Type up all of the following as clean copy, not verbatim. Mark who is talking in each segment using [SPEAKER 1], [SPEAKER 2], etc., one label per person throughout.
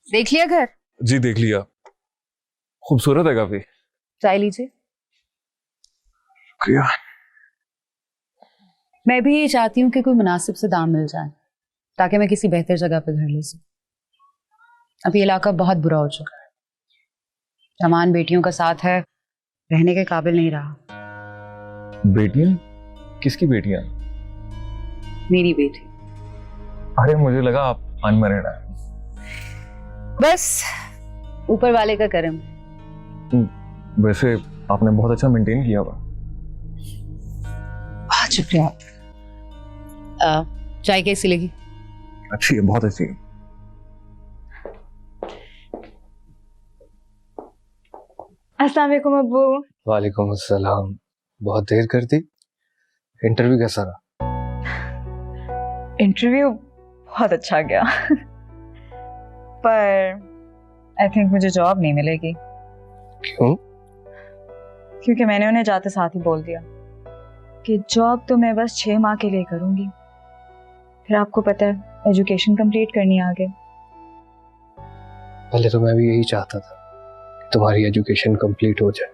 [SPEAKER 1] देख लिया घर?
[SPEAKER 2] जी देख लिया, खूबसूरत है काफी।
[SPEAKER 1] चाय लीजिए।
[SPEAKER 2] क्या?
[SPEAKER 1] मैं भी ये चाहती हूँ कि कोई मुनासिब से दाम मिल जाए ताकि मैं किसी बेहतर जगह पे घर ले सकूं। अब ये इलाका बहुत बुरा हो चुका है, जवान बेटियों का साथ है, रहने के काबिल नहीं रहा।
[SPEAKER 2] बेटियां? किसकी बेटियां?
[SPEAKER 1] मेरी बेटी।
[SPEAKER 2] अरे मुझे लगा आप अनमैरिड है।
[SPEAKER 1] बस ऊपर वाले का करम।
[SPEAKER 2] वैसे आपने बहुत अच्छा मेंटेन किया हुआ।
[SPEAKER 1] बहुत शुक्रिया। चाय कैसी लगी?
[SPEAKER 2] अच्छी है, बहुत अच्छी है।
[SPEAKER 3] अस्सलाम वालेकुम अब्बू।
[SPEAKER 4] वालेकुम अस्सलाम। बहुत देर कर दी। इंटरव्यू कैसा रहा?
[SPEAKER 3] इंटरव्यू बहुत अच्छा गया पर आई थिंक मुझे जॉब नहीं मिलेगी।
[SPEAKER 4] क्यों?
[SPEAKER 3] क्योंकि मैंने उन्हें जाते साथ ही बोल दिया कि जॉब तो मैं बस 6 माह के लिए करूंगी, फिर आपको पता है एजुकेशन कंप्लीट करनी है आगे।
[SPEAKER 4] पहले तो मैं भी यही चाहता था कि तुम्हारी एजुकेशन कंप्लीट हो जाए,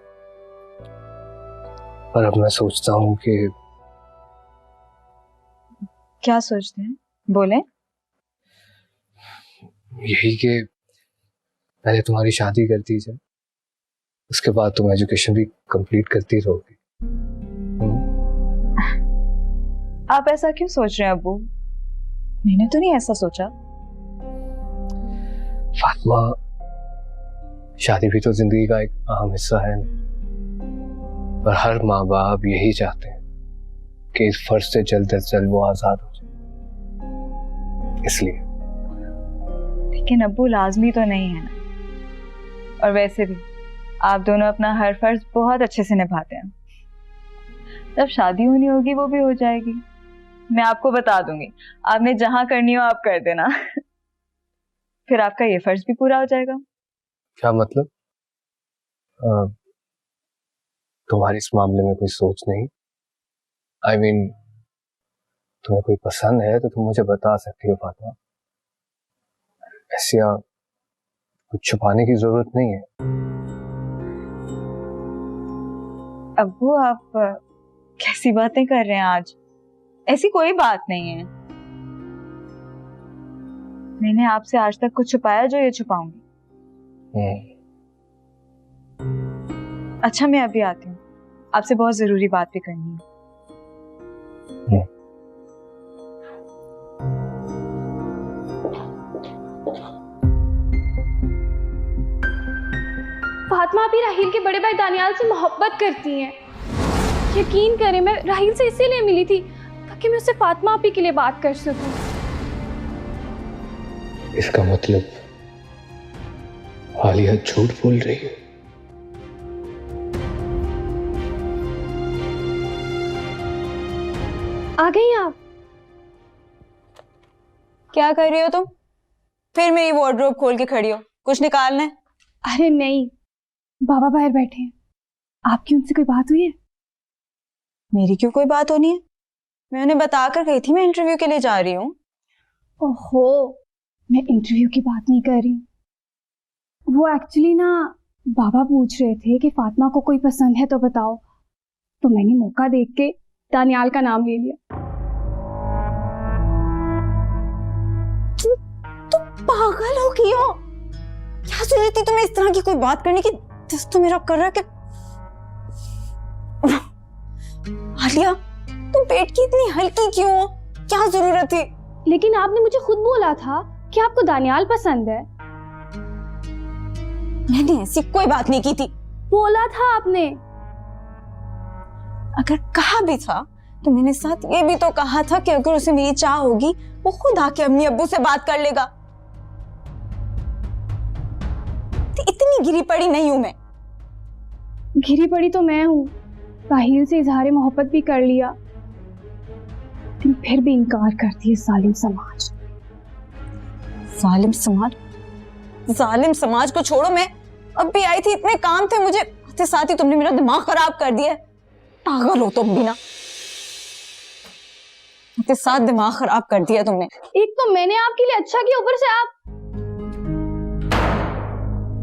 [SPEAKER 4] पर अब मैं सोचता हूँ कि
[SPEAKER 3] क्या सोचते हैं, बोले।
[SPEAKER 4] यही कि पहले तुम्हारी शादी कर दी जाए, उसके बाद तुम एजुकेशन भी कंप्लीट करती रहोगी।
[SPEAKER 3] आप ऐसा क्यों सोच रहे हैं अब्बू? मैंने तो नहीं ऐसा सोचा।
[SPEAKER 4] फातिमा, शादी भी तो जिंदगी का एक अहम हिस्सा है ना, पर हर माँ बाप यही चाहते हैं कि इस फर्ज से जल्द से जल्द वो आजाद हो जाए, इसलिए।
[SPEAKER 3] लेकिन अब्बू लाजमी तो नहीं है ना, और वैसे भी आप दोनों अपना हर फर्ज बहुत अच्छे से निभाते हैं। जब शादी होनी होगी वो भी हो जाएगी, मैं आपको बता दूंगी, आपने जहां करनी हो आप कर देना फिर आपका ये फर्ज भी पूरा हो जाएगा।
[SPEAKER 4] क्या मतलब? तुम्हारी इस मामले में कोई सोच नहीं? I mean, तुम्हें कोई पसंद है तो तुम मुझे बता सकती हो फातिमा, ऐसे कुछ छुपाने की जरूरत नहीं है।
[SPEAKER 3] अब्बू आप कैसी बातें कर रहे हैं आज? ऐसी कोई बात नहीं है। मैंने आपसे आज तक कुछ छुपाया जो ये छुपाऊंगी? अच्छा मैं अभी आती हूँ, आपसे बहुत जरूरी बात भी करनी है।
[SPEAKER 5] फातिमा भी राहील के बड़े भाई दानियाल से मोहब्बत करती हैं। यकीन करें मैं राहील से इसीलिए मिली थी ताकि मैं उससे फातिमा आपी के लिए बात कर सकूं।
[SPEAKER 4] इसका मतलब आलिया झूठ बोल रही है।
[SPEAKER 5] आ गई आप?
[SPEAKER 3] क्या कर रही हो तुम? फिर मेरी वार्डरोब खोल के खड़ी हो, कुछ निकालना है?
[SPEAKER 5] अरे नहीं, बाबा बाहर बैठे हैं। आपकी उनसे कोई बात हुई है?
[SPEAKER 3] मेरी क्यों कोई बात होनी है? मैं उन्हें बताकर गई थी मैं इंटरव्यू के लिए जा रही हूँ।
[SPEAKER 5] ओहो, मैं इंटरव्यू की बात नहीं कर रही हूँ। वो एक्चुअली ना बाबा पूछ रहे थे कि फातिमा को कोई पसंद है तो बताओ, तो मैंने मौका देख के दानियाल का नाम ले लिया।
[SPEAKER 3] तुम पागल हो गई हो? क्या जरूरत थी तुम्हें इस तरह की कोई बात करने की? दिस तो मेरा कर रहा है कि आलिया तुम पेट की इतनी हल्की क्यों हो? क्या जरूरत थी?
[SPEAKER 5] लेकिन आपने मुझे खुद बोला था कि आपको दानियाल पसंद है।
[SPEAKER 3] मैंने ऐसी कोई बात नहीं की थी।
[SPEAKER 5] बोला था आपने।
[SPEAKER 3] अगर कहा भी था तो मैंने साथ ये भी तो कहा था कि अगर उसे मेरी चाह होगी वो खुद आके अम्मी अब्बू से बात कर लेगा। तो इतनी गिरी पड़ी नहीं हूं मैं।
[SPEAKER 5] घिरी पड़ी तो मैं हूँ, राहील से इजहार मोहब्बत भी कर लिया, लेकिन फिर भी इनकार करती है जालिम समाज।
[SPEAKER 3] जालिम समाज? जालिम समाज को छोड़ो, मैं अब भी आई थी, इतने काम थे मुझे, आते साथ ही तुमने मेरा दिमाग खराब कर दिया। पागल हो तुम भी ना, आते साथ दिमाग खराब कर दिया तुमने।
[SPEAKER 5] एक तो मैंने आपके लिए अच्छा किया, ऊपर से आप।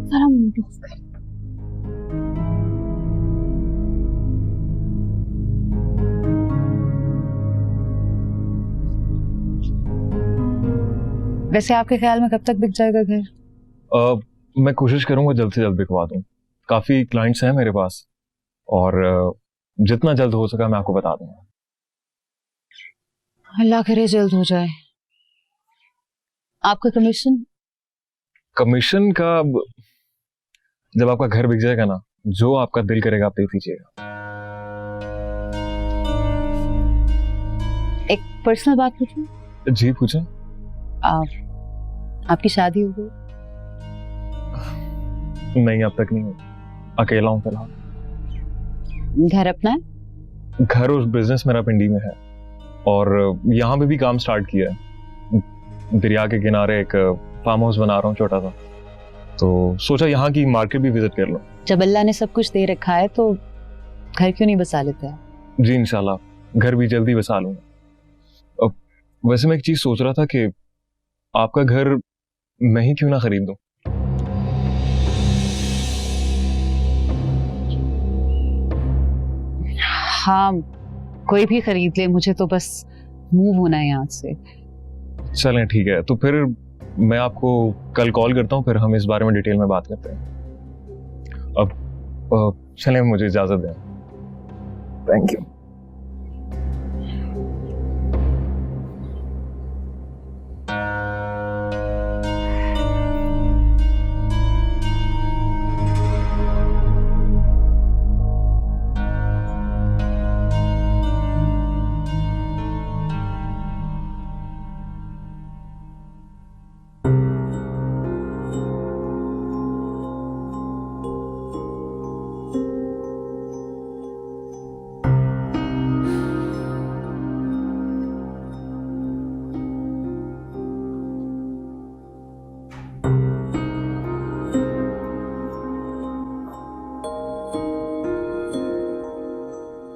[SPEAKER 5] सारा मूड ऑफ कर।
[SPEAKER 1] वैसे आपके ख्याल में कब तक बिक जाएगा घर?
[SPEAKER 2] मैं कोशिश करूंगा जल्द से जल्द बिकवा दूं। काफी क्लाइंट्स हैं मेरे पास और जितना जल्द हो सका मैं आपको बता दूंगा।
[SPEAKER 1] अल्लाह करे जल्द हो जाए। आपका कमीशन?
[SPEAKER 2] कमीशन का जब आपका घर बिक जाएगा ना, जो आपका दिल करेगा आप दे दीजिएगा।
[SPEAKER 1] एक पर्सनल बात पूछूं?
[SPEAKER 2] जी पूछें।
[SPEAKER 1] आपकी शादी हो गई?
[SPEAKER 2] नहीं, अब तक नहीं हुई। अकेला हूँ फिलहाल।
[SPEAKER 1] घर अपना है?
[SPEAKER 2] घर उस बिजनेस मेरा पिंडी में है और यहाँ पे भी काम स्टार्ट किया है। दरिया के किनारे एक फार्म हाउस बना रहा हूँ छोटा सा, तो सोचा यहाँ की मार्केट भी विजिट कर लो।
[SPEAKER 1] जब अल्लाह ने सब कुछ दे रखा है तो घर क्यों नहीं बसा लेते हैं?
[SPEAKER 2] जी इंशाल्लाह घर भी जल्दी बसा लूंगा। अब वैसे मैं एक चीज सोच रहा था कि आपका घर मैं ही क्यों ना खरीद दूं।
[SPEAKER 1] हाँ, कोई भी खरीद ले, मुझे तो बस मूव होना है यहाँ से।
[SPEAKER 2] चलें ठीक है, तो फिर मैं आपको कल कॉल करता हूँ, फिर हम इस बारे में डिटेल में बात करते हैं। अब चलें, मुझे इजाजत दें। Thank you.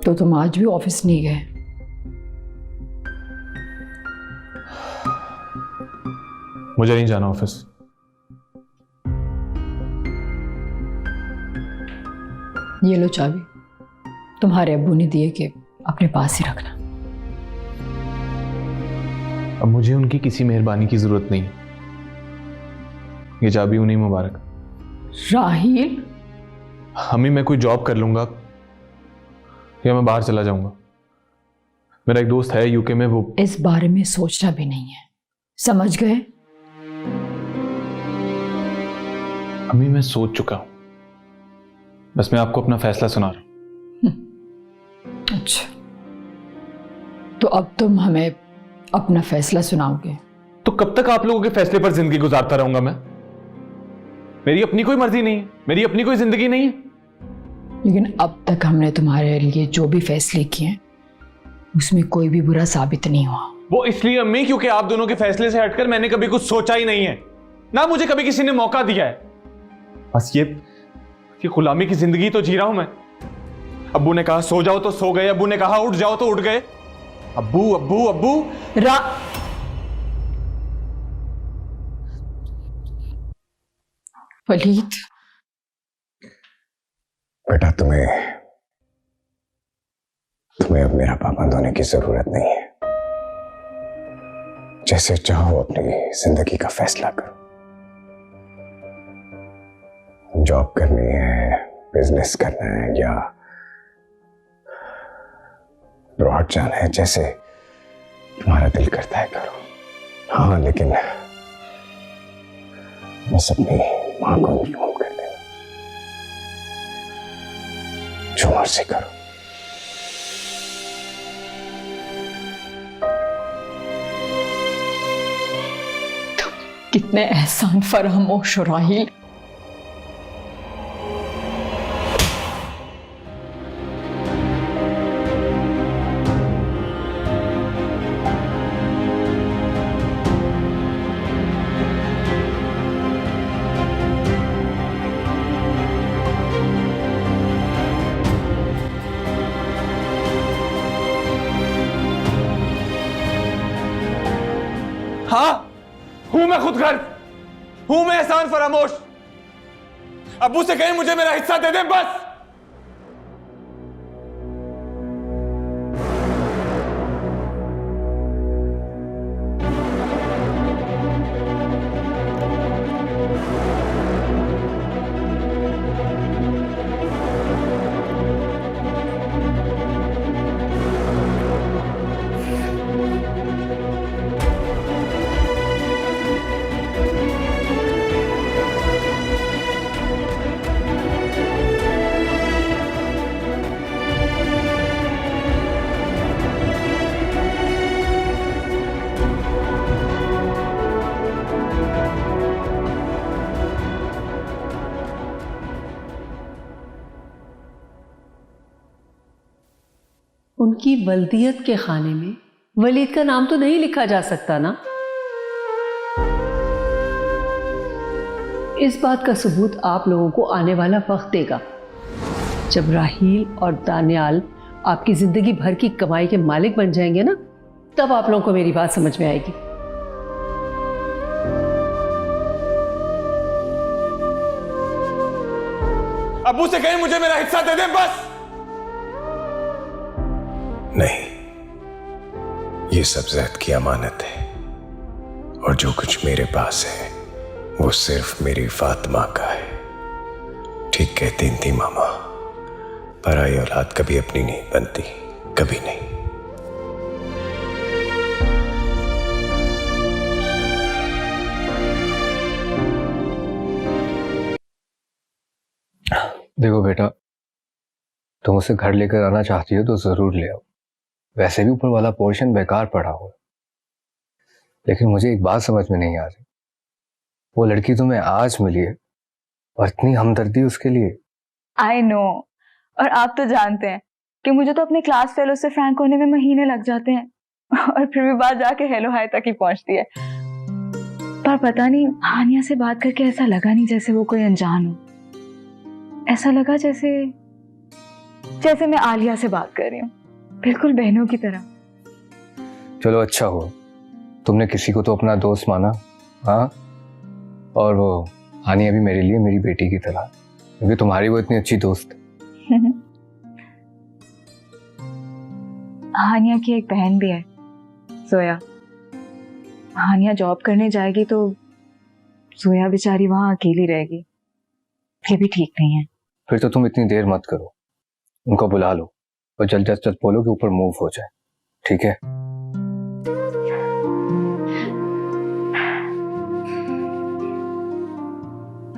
[SPEAKER 6] तो तुम आज भी ऑफिस नहीं गए?
[SPEAKER 7] मुझे नहीं जाना ऑफिस।
[SPEAKER 6] ये लो चाबी, तुम्हारे अब्बू ने दिए कि अपने पास ही रखना।
[SPEAKER 7] अब मुझे उनकी किसी मेहरबानी की जरूरत नहीं। ये चाबी उन्हीं मुबारक।
[SPEAKER 6] राहील,
[SPEAKER 7] अम्मी मैं कोई जॉब कर लूंगा या मैं बाहर चला जाऊंगा। मेरा एक दोस्त है यूके में, वो
[SPEAKER 6] इस बारे में सोचना भी नहीं है, समझ गए?
[SPEAKER 7] अम्मी मैं सोच चुका हूं, बस मैं आपको अपना फैसला सुना रहा हूं।
[SPEAKER 6] अच्छा, तो अब तुम हमें अपना फैसला सुनाओगे?
[SPEAKER 7] तो कब तक आप लोगों के फैसले पर जिंदगी गुजारता रहूंगा मैं? मेरी अपनी कोई मर्जी नहीं है, मेरी अपनी कोई जिंदगी नहीं है।
[SPEAKER 6] लेकिन अब तक हमने तुम्हारे लिए जो भी फैसले किए उसमें कोई भी बुरा साबित नहीं हुआ।
[SPEAKER 7] वो इसलिए अम्मी क्योंकि आप दोनों के फैसले से हटकर मैंने कभी कुछ सोचा ही नहीं है, ना मुझे कभी किसी ने मौका दिया है। बस ये गुलामी की जिंदगी तो जी रहा हूं मैं। अब्बू ने कहा सो जाओ तो सो गए, अब्बू ने कहा उठ जाओ तो उठ गए। अब्बू अब्बू अब्बू
[SPEAKER 6] वलीद,
[SPEAKER 4] बेटा तुम्हें अब मेरा पाबंद होने की जरूरत नहीं है। जैसे चाहो अपनी जिंदगी का फैसला करो। जॉब करनी है, बिजनेस करना है या ब्रॉड जाना है, जैसे तुम्हारा दिल करता है करो। हाँ लेकिन बस अपनी मां को इन्फॉर्म कर देना, जो मर्जी करो।
[SPEAKER 6] कितने एहसान फरामोश हो राहील।
[SPEAKER 7] हाँ हूं मैं खुद गर्व, हूं मैं एहसान फरामोश, अब्बू से कहीं मुझे मेरा हिस्सा दे दें बस।
[SPEAKER 8] उनकी वल्दियत के खाने में वलीद का नाम तो नहीं लिखा जा सकता ना। इस बात का सबूत आप लोगों को आने वाला वक्त देगा, जब राहील और दानियाल आपकी जिंदगी भर की कमाई के मालिक बन जाएंगे ना, तब आप लोगों को मेरी बात समझ में आएगी।
[SPEAKER 7] अब्बू से कहीं मुझे मेरा हिस्सा दे दें बस।
[SPEAKER 9] नहीं, ये सब ज़ैद की अमानत है और जो कुछ मेरे पास है वो सिर्फ मेरी फातिमा का है। ठीक कहती थी मामा, पराई औलाद कभी अपनी नहीं बनती, कभी नहीं।
[SPEAKER 4] देखो बेटा, तुम उसे घर लेकर आना चाहती हो तो जरूर ले आओ। वैसे भी ऊपर वाला पोर्शन बेकार पड़ा हुआ, लेकिन मुझे एक बात समझ में नहीं आ रही। वो लड़की तुम्हें आज मिली है और इतनी हमदर्दी उसके लिए।
[SPEAKER 3] आई नो, और आप तो जानते हैं कि मुझे तो अपने क्लास फेलो से फ्रैंक होने में महीने लग जाते हैं, और फिर भी बात जाके हेलो हाय तक ही पहुंचती है। पर पता नहीं, हानिया से बात करके ऐसा लगा नहीं जैसे वो कोई अनजान हो। ऐसा लगा जैसे मैं आलिया से बात कर रही हूँ, बिल्कुल बहनों की तरह।
[SPEAKER 4] चलो अच्छा हुआ तुमने किसी को तो अपना दोस्त माना। हाँ, और वो हानिया भी मेरे लिए मेरी बेटी की तरह, क्योंकि तुम्हारी वो इतनी अच्छी दोस्त।
[SPEAKER 3] हानिया की एक बहन भी है, जोया। हानिया जॉब करने जाएगी तो जोया बेचारी वहां अकेली रहेगी, ये भी ठीक नहीं है।
[SPEAKER 4] फिर तो तुम इतनी देर मत करो, उनको बुला लो और जल्द से जल्द बोलो कि ऊपर मूव हो जाए, ठीक है?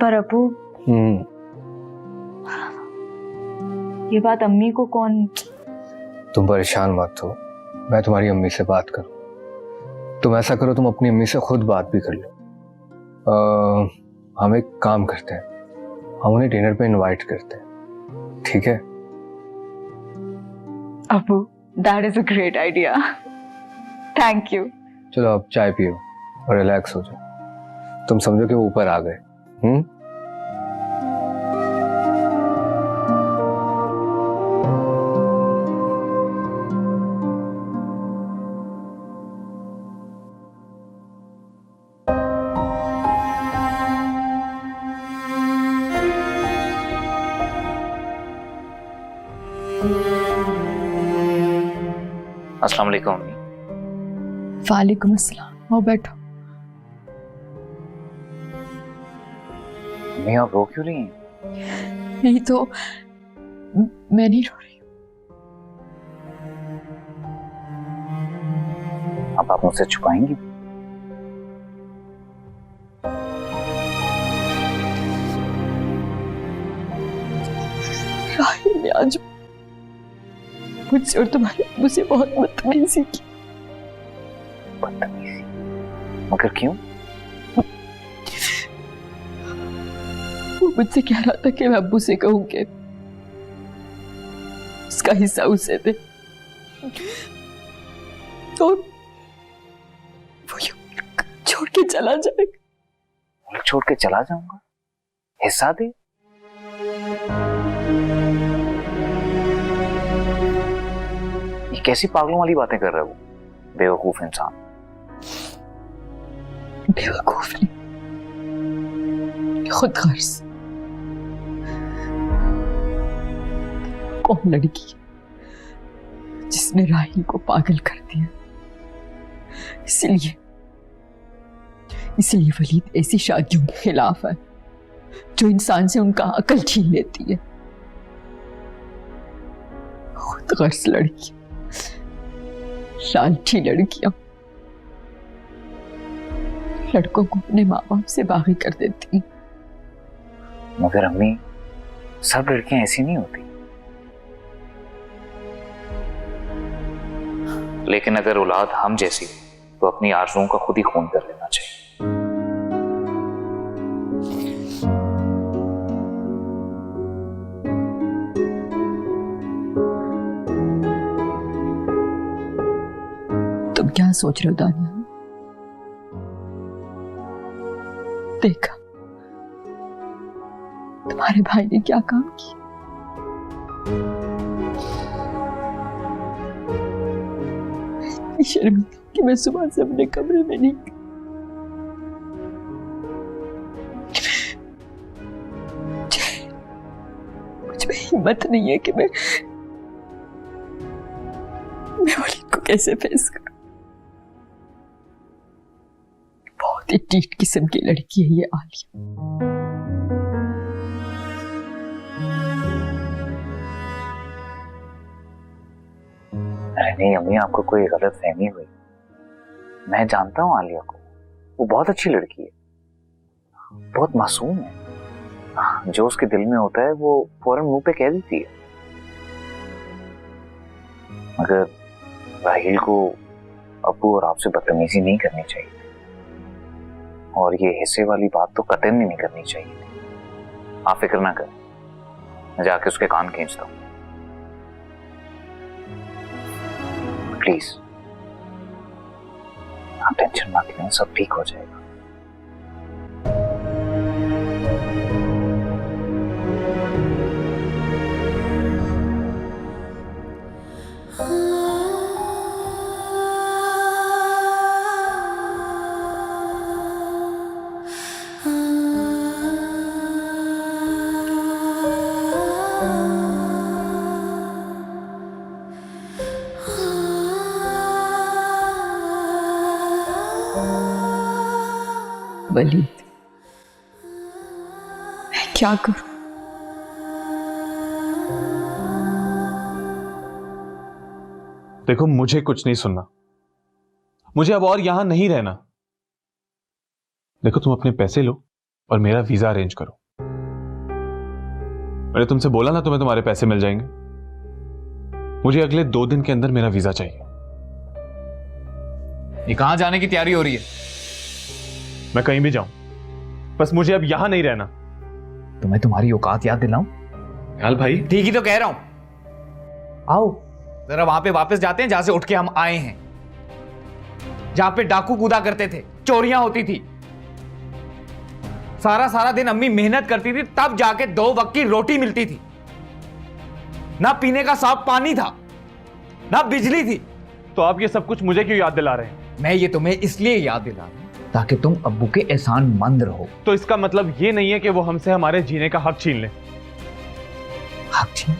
[SPEAKER 3] पर अपू, ये बात अम्मी को कौन?
[SPEAKER 4] तुम परेशान मत हो, मैं तुम्हारी अम्मी से बात करूं। तुम ऐसा करो, तुम अपनी अम्मी से खुद बात भी कर लो। हम एक काम करते हैं, हम उन्हें डिनर पे इनवाइट करते हैं, ठीक है?
[SPEAKER 3] Apu, that is a great idea, thank you.
[SPEAKER 4] चलो अब चाय पियो और रिलैक्स हो जाओ। तुम समझो कि वो ऊपर आ गए।
[SPEAKER 10] अस्सलाम वालेकुम।
[SPEAKER 6] वालेकुम अस्सलाम। आओ बैठो।
[SPEAKER 10] मम्मी आप रो क्यों रही हैं?
[SPEAKER 6] नहीं तो मैं नहीं रो रही।
[SPEAKER 10] अब आप मुझसे छुपाएंगी?
[SPEAKER 6] राहिल ने आज मुझसे और तुम्हारे अब्बू से बहुत बदतमीजी की।
[SPEAKER 10] बदतमीजी? मगर क्यों?
[SPEAKER 6] वो मुझसे कह रहा था कि मैं अब्बू से कहूं कि उसका हिस्सा उसे दे, और वो छोड़ के चला जाएगा।
[SPEAKER 10] छोड़ के चला जाऊंगा? हिस्सा दे? ये कैसी पागलों वाली बातें कर रहे हो, बेवकूफ इंसान।
[SPEAKER 6] बेवकूफ नहीं, खुद गर्ज। कौन लड़की है जिसने राहिल को पागल कर दिया? इसलिए वलीद ऐसी शादियों के खिलाफ है जो इंसान से उनका अकल छीन लेती है। खुद गर्ज लड़की, लालची लड़कियां लड़कों को अपने माँ बाप से बागी कर देती।
[SPEAKER 10] मगर अम्मी, सब लड़कियां ऐसी नहीं होती। लेकिन अगर औलाद हम जैसी तो अपनी आरज़ुओं का खुद ही खून कर लेना चाहिए।
[SPEAKER 6] तुम क्या सोच रहे हो दानिया? देखा तुम्हारे भाई ने क्या काम किया। इतनी शर्मिंदा कि मैं सुबह से अपने कमरे में नहीं गई। मुझ में हिम्मत नहीं है कि मैं वलीद को कैसे फेस करूं। बहुत ही टीट किस्म की लड़की है ये आलिया।
[SPEAKER 10] अरे नहीं अम्मी, आपको कोई गलत फहमी हुई। मैं जानता हूँ आलिया को, वो बहुत अच्छी लड़की है, बहुत मासूम है। जो उसके दिल में होता है वो फौरन मुंह पे कह देती है। मगर राहिल को अब्बू और आपसे बदतमीजी नहीं करनी चाहिए, और ये हिस्से वाली बात तो कतई नहीं करनी चाहिए। आप फिक्र ना करें, मैं जाके उसके कान खींचता हूँ। प्लीज आप टेंशन मत लें, सब ठीक हो जाएगा।
[SPEAKER 6] वलीद, मैं क्या करूं?
[SPEAKER 7] देखो, मुझे कुछ नहीं सुनना, मुझे अब और यहां नहीं रहना। देखो, तुम अपने पैसे लो और मेरा वीजा अरेंज करो। मैंने तुमसे बोला ना तुम्हें तुम्हारे पैसे मिल जाएंगे। मुझे अगले 2 दिन के अंदर मेरा वीजा चाहिए।
[SPEAKER 10] ये कहां जाने की तैयारी हो रही है?
[SPEAKER 7] मैं कहीं भी जाऊं, बस मुझे अब यहां नहीं रहना।
[SPEAKER 10] तुम्हें तुम्हारी औकात याद दिलाऊं?
[SPEAKER 7] यार भाई,
[SPEAKER 10] ठीक ही तो कह रहा हूं। आओ जरा वहां पे वापस जाते हैं जहां से उठ के हम आए हैं, जहां पे डाकू कूदा करते थे, चोरियां होती थी, सारा दिन अम्मी मेहनत करती थी, तब जाके 2 वक्त की रोटी मिलती थी। ना पीने का साफ पानी था, ना बिजली थी।
[SPEAKER 7] तो आप ये सब कुछ मुझे क्यों याद दिला रहे हैं?
[SPEAKER 10] मैं ये तुम्हें इसलिए याद दिला रहा हूं ताकि तुम अब्बू के एहसान मंद रहो।
[SPEAKER 7] तो इसका मतलब ये नहीं है कि वो हमसे हमारे जीने का हक छीन ले।
[SPEAKER 10] हक छीन?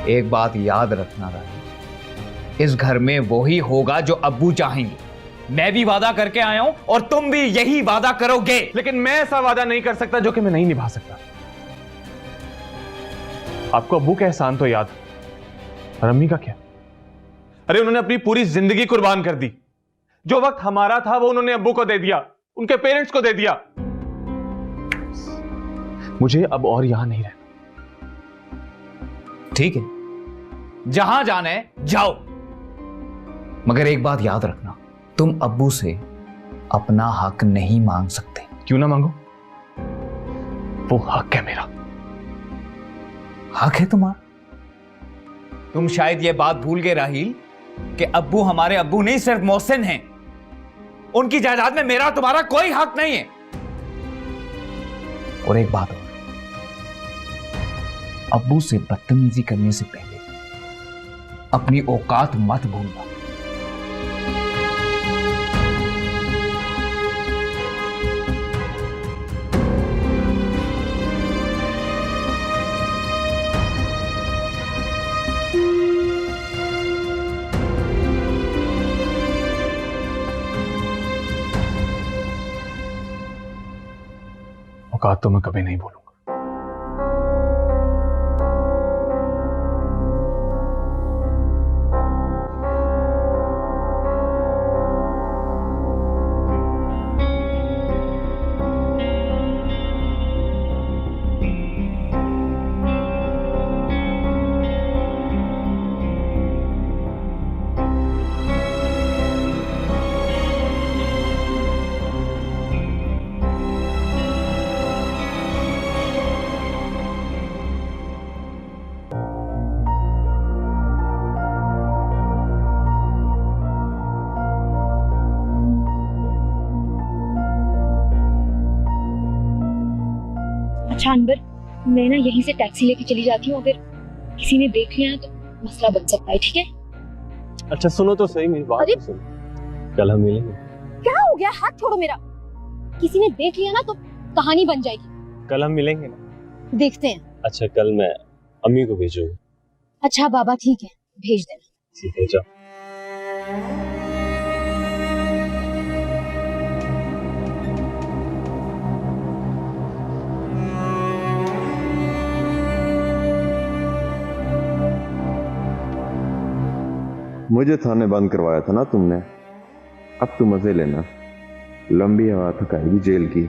[SPEAKER 10] एक बात याद रखना राहिल, इस घर में वो ही होगा जो अब्बू चाहेंगे। मैं भी वादा करके आया हूं और तुम भी यही वादा करोगे।
[SPEAKER 7] लेकिन मैं ऐसा वादा नहीं कर सकता जो कि मैं नहीं निभा सकता। आपको अब्बू का एहसान तो याद, और अम्मी का क्या? अरे उन्होंने अपनी पूरी जिंदगी कुर्बान कर दी। जो वक्त हमारा था वो उन्होंने अब्बू को दे दिया, उनके पेरेंट्स को दे दिया। मुझे अब और यहां नहीं रहना।
[SPEAKER 10] ठीक है, जहां जाना है जाओ, मगर एक बात याद रखना, तुम अब्बू से अपना हक नहीं मांग सकते।
[SPEAKER 7] क्यों ना मांगो? वो हक है मेरा।
[SPEAKER 10] हक है तुम्हारा? तुम शायद यह बात भूल गए राहिल कि अब्बू हमारे अब्बू नहीं, सिर्फ मोहसिन हैं। उनकी जायदाद में मेरा तुम्हारा कोई हक नहीं है। और एक बात और, अब्बू से बदतमीजी करने से पहले अपनी औकात मत भूलना।
[SPEAKER 7] औकात तो मैं कभी नहीं भूलूंगा।
[SPEAKER 11] अच्छा अनवर, मैं ना यहीं से टैक्सी लेके चली जाती हूँ, अगर किसी ने देख लिया तो मसला बन सकता है, ठीक है?
[SPEAKER 4] अच्छा सुनो तो सही, मेरी बात तो सुनो। कल हम मिलेंगे।
[SPEAKER 11] क्या हो गया? हाथ छोड़ो मेरा। किसी ने देख लिया ना तो कहानी बन जाएगी।
[SPEAKER 4] कल हम मिलेंगे ना?
[SPEAKER 11] देखते हैं।
[SPEAKER 4] अच्छा कल मैं अम्मी को भेजूंगा।
[SPEAKER 11] अच्छा बाबा ठीक है, भेज देना।
[SPEAKER 4] ठीक है, जाओ।
[SPEAKER 12] मुझे थाने बंद करवाया था ना तुमने, अब तू मजे लेना। लंबी हवा थकाएगी जेल की।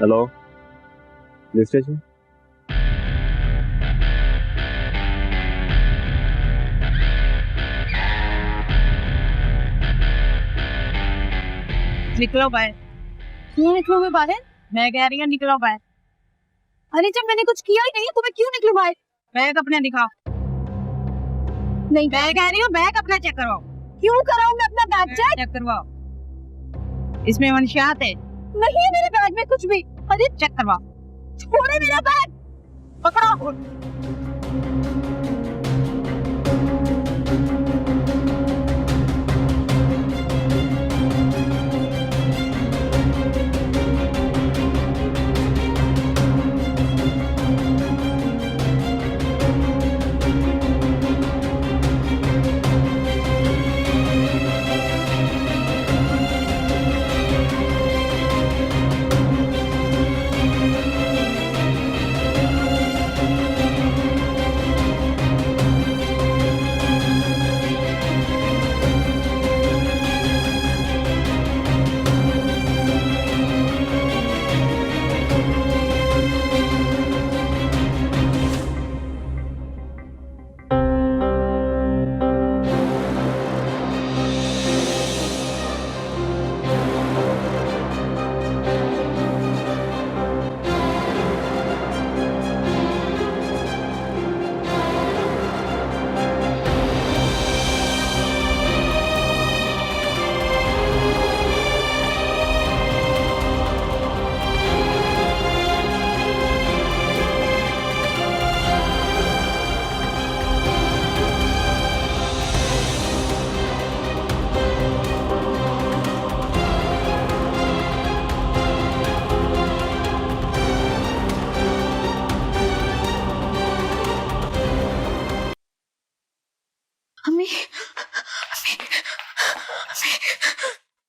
[SPEAKER 12] Hello, police station.
[SPEAKER 13] निकलो बाहर।
[SPEAKER 11] क्यों निकलो मैं बाहर?
[SPEAKER 13] मैं कह रही हूँ निकलो बाहर।
[SPEAKER 11] अरे जब मैंने कुछ किया ही नहीं है तो मैं क्यों निकलूं बाहर?
[SPEAKER 13] बैग अपना दिखाओ।
[SPEAKER 11] नहीं,
[SPEAKER 13] मैं कह रही हूँ बैग अपना चेक करवाओ।
[SPEAKER 11] क्यों कराऊं मैं अपना बैग चेक?
[SPEAKER 13] करवाओ, इसमें मंशियात है।
[SPEAKER 11] नहीं है मेरे बैग में कुछ भी। अरे
[SPEAKER 13] चेक करवाओ।
[SPEAKER 11] छोड़े मेरा बैग,
[SPEAKER 13] पकड़ो।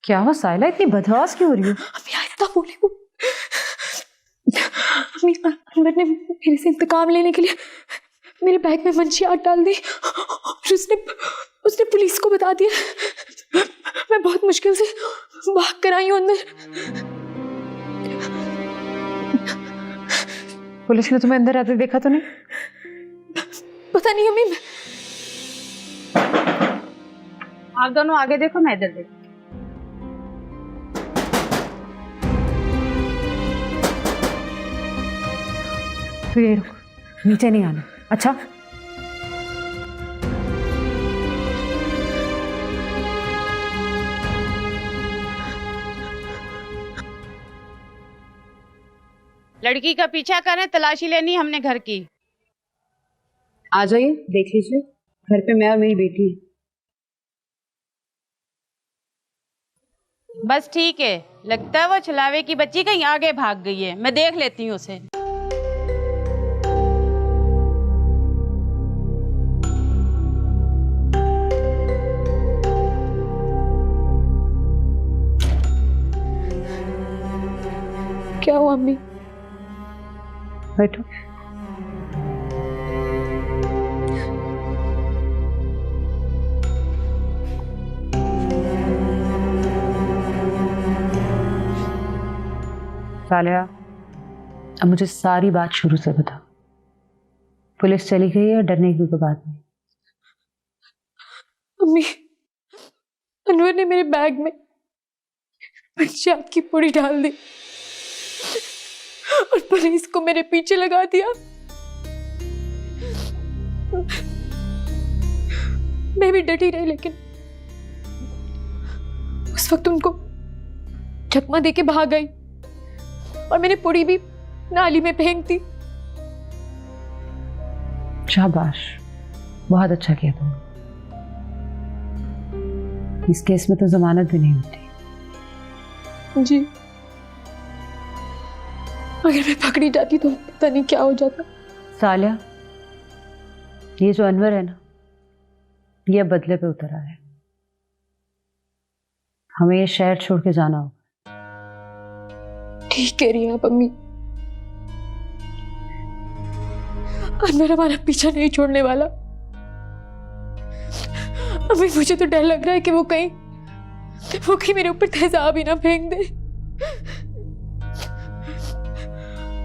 [SPEAKER 1] क्या हुआ साइला, इतनी बदहवास क्यों हो रही हो?
[SPEAKER 5] आहिस्ता बोली वो। अनवर ने मेरे से इंतकाम लेने के लिए मेरे बैग में मंशियात डाल दी और उसने पुलिस को बता दिया। मैं बहुत मुश्किल से भाग कर आई हूँ अंदर।
[SPEAKER 1] पुलिस ने तुम्हें अंदर आते देखा तो नहीं?
[SPEAKER 5] पता नहीं अम्मी।
[SPEAKER 13] आप दोनों आगे देखो, मैं इधर देखो।
[SPEAKER 1] तो ये रुक, नीचे नहीं आना। अच्छा
[SPEAKER 13] लड़की का पीछा करें, तलाशी लेनी हमने घर की।
[SPEAKER 1] आ जाइए, देख लीजिए, घर पे मैं और मेरी बेटी है।
[SPEAKER 13] बस ठीक है, लगता है वो छलावे की बच्ची कहीं आगे भाग गई है, मैं देख लेती हूँ उसे।
[SPEAKER 11] क्या हुआ अम्मी?
[SPEAKER 1] बैठो। सालिया, अब मुझे सारी बात शुरू से बता। पुलिस चली गई है, डरने की कोई बात नहीं।
[SPEAKER 11] अम्मी, अनवर ने मेरे बैग में पंजाब की पुड़ी डाल दी और पुलिस को मेरे पीछे लगा दिया। मैं भी डटी रही, लेकिन उस वक्त उनको चकमा देके भाग गई और मैंने पुड़ी भी नाली में फेंक दी।
[SPEAKER 1] शाबाश, बहुत अच्छा किया तुमने। इस केस में तो जमानत भी नहीं होती।
[SPEAKER 11] जी, अगर मैं पकड़ी जाती तो पता नहीं क्या हो जाता।
[SPEAKER 1] सालिया, ये जो अनवर है ना, ये अब बदले पे उतर आया है। हमें ये शहर छोड़ के जाना होगा।
[SPEAKER 11] ठीक कह रही हैं आप अम्मी। अनवर हमारा पीछा नहीं छोड़ने वाला। अम्मी, मुझे तो डर लग रहा है कि वो कहीं मेरे ऊपर तेजाब ही ना फेंक दे।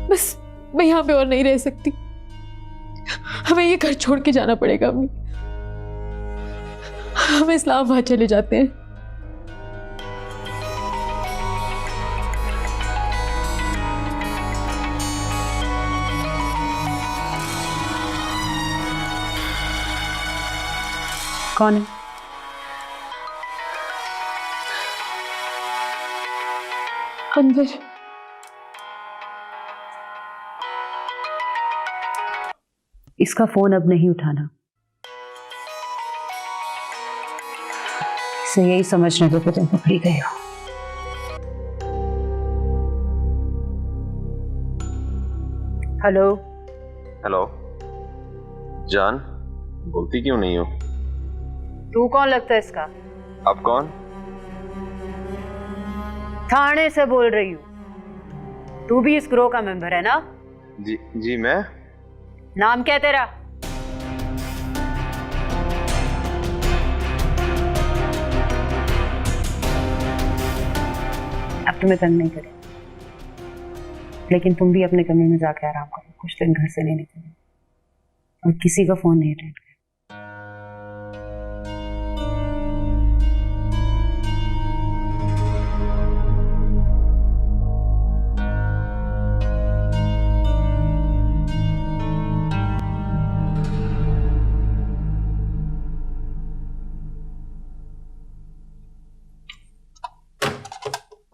[SPEAKER 11] बस मैं यहाँ पे और नहीं रह सकती। हमें ये घर छोड़ के जाना पड़ेगा अम्मी। हम इस्लामाबाद चले जाते हैं।
[SPEAKER 1] कौन है?
[SPEAKER 11] अनवर।
[SPEAKER 1] इसका फोन अब नहीं उठाना। इसे यही समझने दो कि तुम पकड़ी गए हो। हेलो।
[SPEAKER 12] हेलो जान, बोलती क्यों नहीं हो?
[SPEAKER 1] तू कौन लगता है इसका?
[SPEAKER 12] आप कौन?
[SPEAKER 1] थाने से बोल रही हूँ। तू भी इस ग्रोह का मेंबर है ना?
[SPEAKER 12] जी मैं।
[SPEAKER 1] नाम क्या है तेरा? अब तुम्हें तंग नहीं करें, लेकिन तुम भी अपने कमरे में जाके आराम करो। कुछ दिन घर से नहीं निकले और किसी का फोन नहीं अटेंड करें।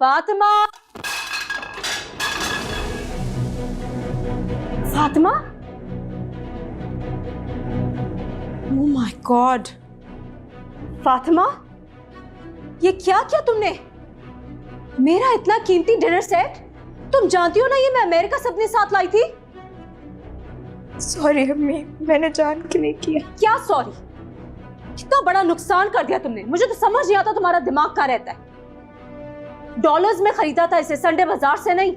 [SPEAKER 14] Fatima, Fatima, oh my God, Fatima, ये क्या किया तुमने? मेरा इतना कीमती डिनर सेट, तुम जानती हो ना ये मैं अमेरिका से अपने साथ लाई थी।
[SPEAKER 3] सॉरी अम्मी, मैंने जान के नहीं किया।
[SPEAKER 14] क्या सॉरी? कितना बड़ा नुकसान कर दिया तुमने। मुझे तो समझ नहीं आता तुम्हारा दिमाग कहाँ रहता है। डॉलर्स में खरीदा था इसे, संडे बाजार से नहीं।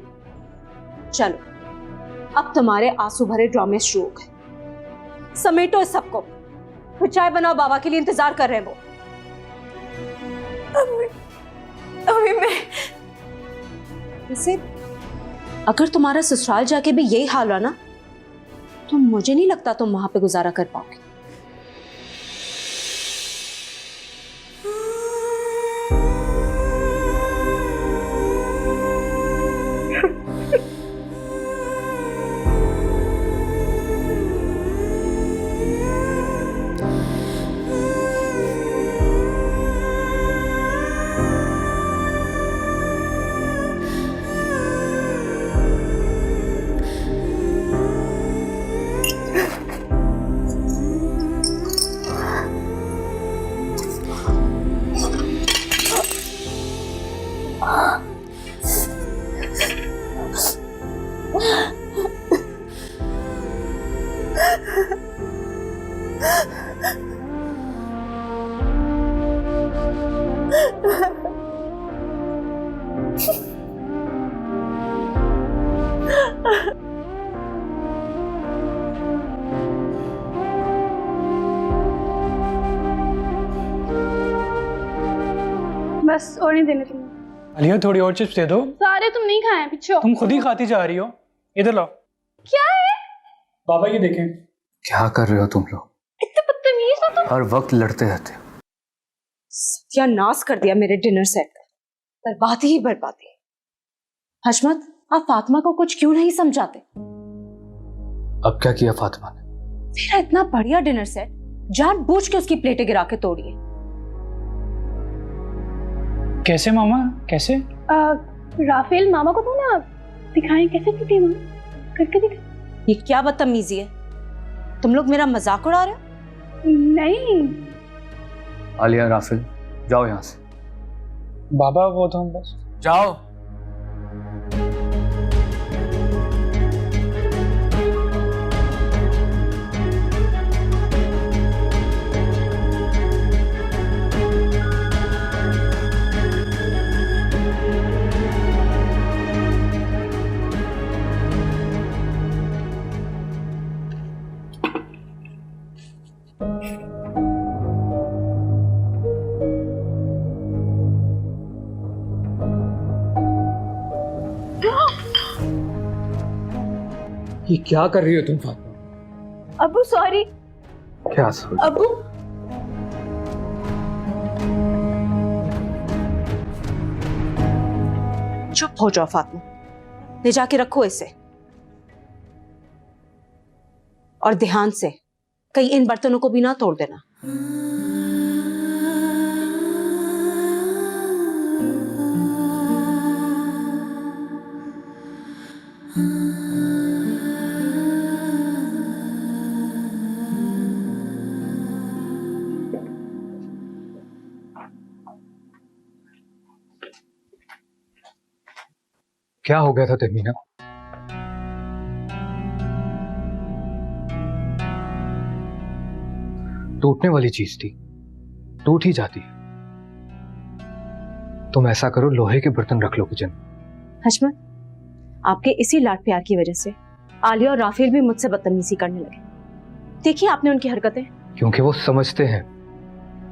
[SPEAKER 14] चलो, अब तुम्हारे आंसू भरे ड्रामे शुरू हो गए। समेटो इस सबको, फिर चाय बनाओ, बाबा के लिए इंतजार कर रहे हैं वो।
[SPEAKER 3] अम्मी मैं
[SPEAKER 14] वैसे अगर तुम्हारा ससुराल जाके भी यही हाल रहा ना, तो मुझे नहीं लगता तुम वहां पे गुजारा कर पाओगे।
[SPEAKER 5] बस और नहीं देने तुम्हें।
[SPEAKER 15] आलिया थोड़ी और चिप्स दे दो।
[SPEAKER 5] सारे तुम नहीं खाए, पीछे हो।
[SPEAKER 15] तुम खुद ही खाती जा रही हो। इधर लाओ।
[SPEAKER 5] क्या है?
[SPEAKER 15] बाबा ये देखें।
[SPEAKER 4] क्या कर रहे हो तुम लोग?
[SPEAKER 5] इतने बदतमीज हो तुम।
[SPEAKER 4] हर वक्त लड़ते रहते हो।
[SPEAKER 14] सत्यानाश कर दिया मेरे डिनर सेट का, बर्बादी ही बर्बादी। हशमत, आप फातिमा को कुछ क्यों नहीं समझाते?
[SPEAKER 4] अब क्या किया फातिमा ने?
[SPEAKER 14] मेरा इतना बढ़िया डिनर सेट जानबूझ के उसकी प्लेटें गिरा के तोड़िए।
[SPEAKER 15] कैसे मामा, कैसे?
[SPEAKER 5] राफेल, मामा को तो ना दिखाएं कैसे टूटी माँ, करके दिखा।
[SPEAKER 14] ये क्या बदतमीजी है? तुम लोग मेरा मजाक उड़ा रहे हो?
[SPEAKER 5] नहीं।
[SPEAKER 4] आलिया, राफेल, जाओ यहाँ से।
[SPEAKER 15] बाबा वो तो हम बस।
[SPEAKER 4] जाओ।
[SPEAKER 15] ये क्या कर रही हो तुम फातिमा?
[SPEAKER 14] अबू सॉरी।
[SPEAKER 4] क्या सॉरी?
[SPEAKER 14] अबू चुप हो जाओ फातिमा, ले जाके रखो इसे, और ध्यान से कहीं इन बर्तनों को भी ना तोड़ देना।
[SPEAKER 4] क्या हो गया था तहमीना? टूटने वाली चीज थी, टूट ही जाती है। तुम ऐसा करो, लोहे के बर्तन रख लो किचन।
[SPEAKER 14] हशमत, आपके इसी लाड प्यार की वजह से आलिया और राफेल भी मुझसे बदतमीजी करने लगे। देखिए आपने उनकी हरकतें।
[SPEAKER 4] क्योंकि वो समझते हैं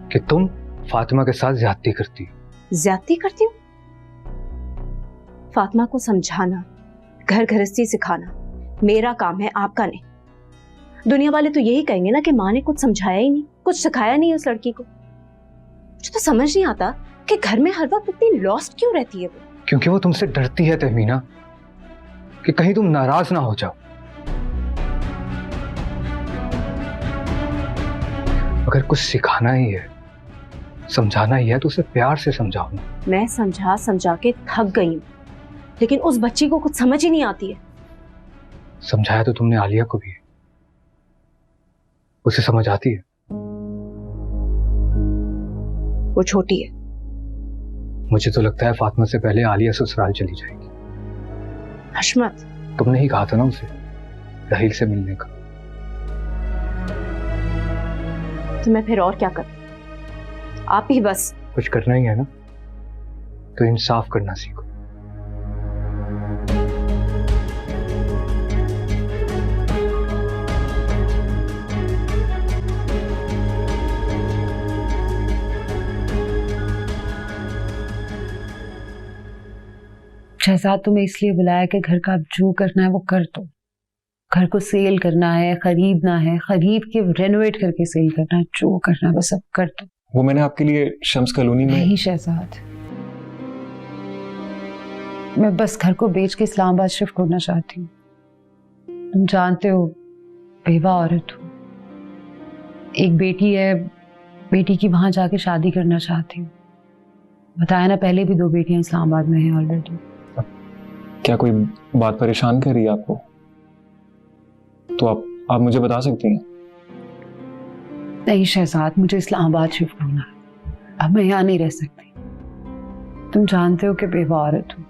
[SPEAKER 4] कि तुम फातिमा के साथ ज्यादती करती हो।
[SPEAKER 14] ज्यादती करती हूँ? फातिमा को समझाना, घर गृहस्थी सिखाना मेरा काम है, आपका नहीं। दुनिया वाले तो यही कहेंगे ना कि माँ ने कुछ समझाया ही नहीं, कुछ सिखाया नहीं उस लड़की को। मुझे तो समझ नहीं आता कि घर में हर वक्त इतनी लॉस्ट क्यों रहती है वो।
[SPEAKER 4] क्योंकि वो तुमसे डरती है तहमीना, कि कहीं तुम नाराज ना हो जाओ। अगर कुछ सिखाना ही है, समझाना ही है, तो उसे प्यार से समझाओ ना।
[SPEAKER 14] मैं समझा समझा के थक गई हूँ, लेकिन उस बच्ची को कुछ समझ ही नहीं आती है।
[SPEAKER 4] समझाया तो तुमने आलिया को भी है, उसे समझ आती है।
[SPEAKER 14] वो छोटी है।
[SPEAKER 4] मुझे तो लगता है फातिमा से पहले आलिया ससुराल चली जाएगी।
[SPEAKER 14] हशमत,
[SPEAKER 4] तुमने ही कहा था ना उसे राहील से मिलने का।
[SPEAKER 14] तो मैं फिर और क्या करती? आप ही बस।
[SPEAKER 4] कुछ करना ही है ना, तो इंसाफ करना सीखो।
[SPEAKER 1] शहजाद, तुम्हें इसलिए बुलाया कि घर का अब जो करना है वो कर दो। घर को सेल करना है, खरीदना है, खरीद के रेनोवेट करके सेल करना है, जो करना है बस अब कर दो।
[SPEAKER 2] वो मैंने आपके लिए शम्स कॉलोनी में।
[SPEAKER 1] नहीं शहजाद, मैं बस घर को बेच के इस्लामाबाद शिफ्ट होना चाहती हूँ। तुम जानते हो, बेवा औरत हूँ, एक बेटी है, बेटी की वहां जाके शादी करना चाहती हूँ। बताया ना, पहले भी 2 बेटियां इस्लामाबाद में हैं ऑलरेडी।
[SPEAKER 2] क्या कोई बात परेशान कर रही है आपको? तो आप मुझे बता सकती हैं।
[SPEAKER 1] नहीं शहजाद, मुझे इस्लामाबाद शिफ्ट होना है, अब मैं यहाँ नहीं रह सकती। तुम जानते हो कि बेवा औरत हूँ,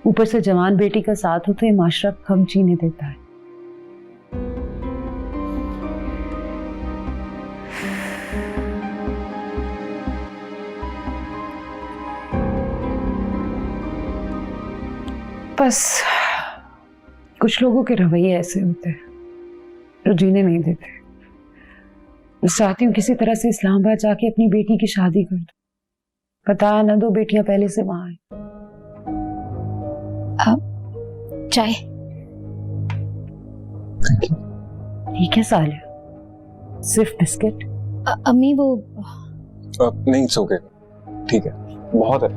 [SPEAKER 1] ऊपर से जवान बेटी का साथ हो तो ये माशरा कम जीने देता है। बस कुछ लोगों के रवैये ऐसे होते हैं जो जीने नहीं देते। मैं चाहती हूँ किसी तरह से इस्लामाबाद जाके अपनी बेटी की शादी कर दूं। बताया ना, 2 बेटियां पहले से वहां हैं।
[SPEAKER 11] चाय।
[SPEAKER 1] ठीक है साले, सिर्फ बिस्किट।
[SPEAKER 11] अम्मी वो
[SPEAKER 2] नहीं, इट्स ओके, ठीक है, बहुत है।